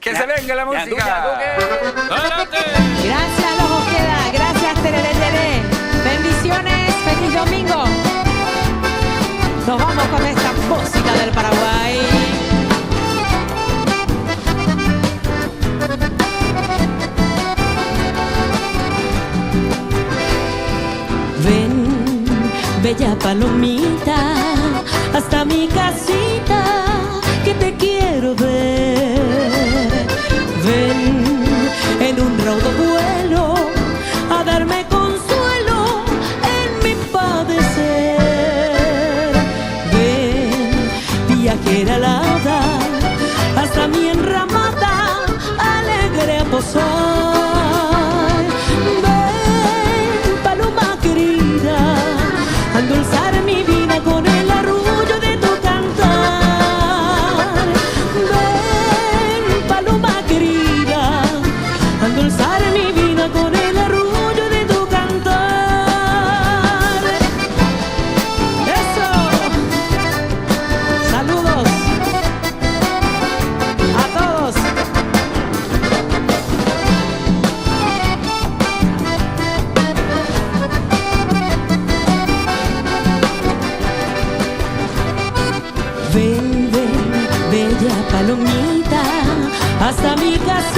Que se venga la música. ¡Adelante! Gracias, Los Ojeda. Gracias, Tereré. Bendiciones. Feliz domingo. Nos vamos con esta música del Paraguay. Ven, bella palomita, hasta mi casita, que te quiero ver. Ven en un raudo vuelo a darme consuelo en mi padecer. Ven, viajera alada, hasta mi enramada alegre a posar. Ven, paloma querida, a endulzar mi vida con el arrullo de tu cantar. Ven, paloma querida, a endulzar mi vida con el arrullo de tu cantar. ¡Eso! ¡Saludos a todos! Ven, ven, bella palomita, hasta mi casa